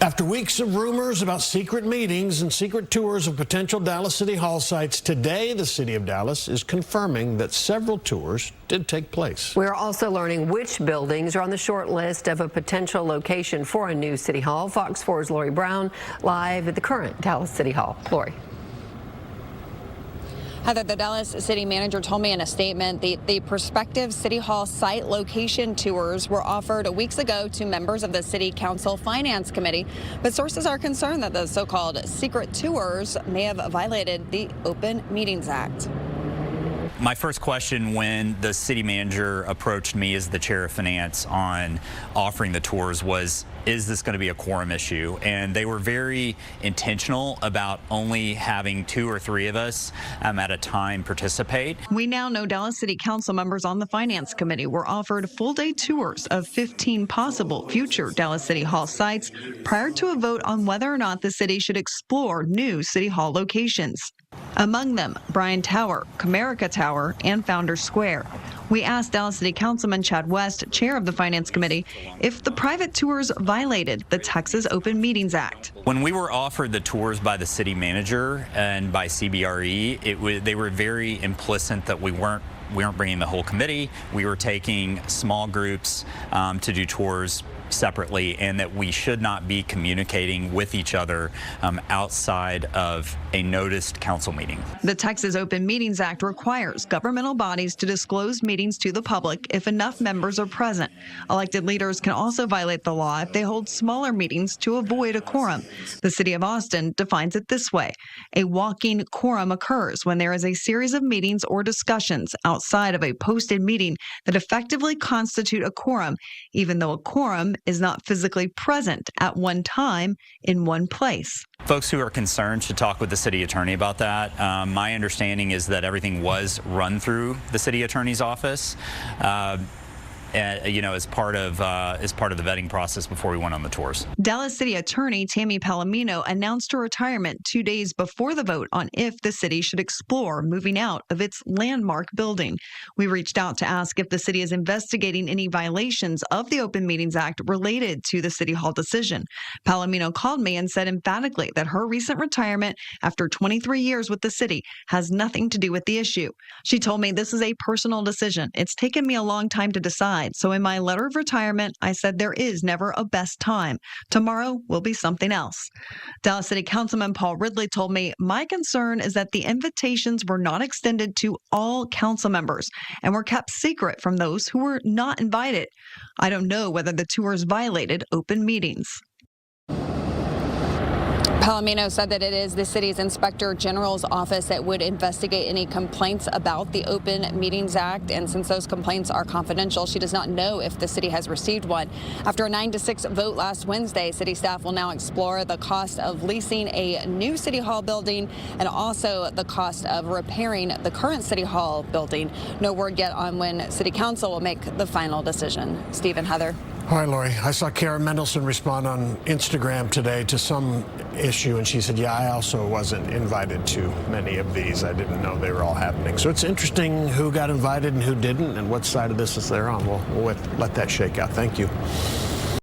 After weeks of rumors about secret meetings and secret tours of potential Dallas City Hall sites, today the City of Dallas is confirming that several tours did take place. We're also learning which buildings are on the short list of a potential location for a new City Hall. Fox 4's Lori Brown live at the current Dallas City Hall. Lori. Heather, the Dallas city manager told me in a statement the prospective City Hall site location tours were offered weeks ago to members of the City Council Finance Committee, but sources are concerned that the so-called secret tours may have violated the Open Meetings Act. My first question when the city manager approached me as the chair of finance on offering the tours was, is this going to be a quorum issue? And they were very intentional about only having 2 or 3 of us at a time participate. We now know Dallas City Council members on the Finance Committee were offered full-day tours of 15 possible future Dallas City Hall sites prior to a vote on whether or not the city should explore new City Hall locations. Among them, Bryan Tower, Comerica Tower, and Founders Square. We asked Dallas City Councilman Chad West, chair of the Finance Committee, if the private tours violated the Texas Open Meetings Act. When we were offered the tours by the city manager and by CBRE, they were very implicit that we weren't bringing the whole committee. We were taking small groups to do tours separately, and that we should not be communicating with each other outside of a noticed council meeting. The Texas Open Meetings Act requires governmental bodies to disclose meetings to the public if enough members are present. Elected leaders can also violate the law if they hold smaller meetings to avoid a quorum. The city of Austin defines it this way: a walking quorum occurs when there is a series of meetings or discussions outside of a posted meeting that effectively constitute a quorum, even though a quorum is not physically present at one time in one place. Folks who are concerned should talk with the city attorney about that. My understanding is that everything was run through the city attorney's office, as part of the vetting process before we went on the tours. Dallas City Attorney Tammy Palomino announced her retirement 2 days before the vote on if the city should explore moving out of its landmark building. We reached out to ask if the city is investigating any violations of the Open Meetings Act related to the City Hall decision. Palomino called me and said emphatically that her recent retirement after 23 years with the city has nothing to do with the issue. She told me, "This is a personal decision. It's taken me a long time to decide. So in my letter of retirement, I said there is never a best time. Tomorrow will be something else." Dallas City Councilman Paul Ridley told me, "My concern is that the invitations were not extended to all council members and were kept secret from those who were not invited. I don't know whether the tours violated open meetings." Palomino said that it is the city's Inspector General's office that would investigate any complaints about the Open Meetings Act, and since those complaints are confidential, she does not know if the city has received one. After a 9-6 vote last Wednesday, city staff will now explore the cost of leasing a new City Hall building and also the cost of repairing the current City Hall building. No word yet on when City Council will make the final decision. Steve and Heather. All right, Lori, I saw Kara Mendelson respond on Instagram today to some issue, and she said, yeah, I also wasn't invited to many of these. I didn't know they were all happening. So it's interesting who got invited and who didn't and what side of this is they're on. We'll let that shake out. Thank you.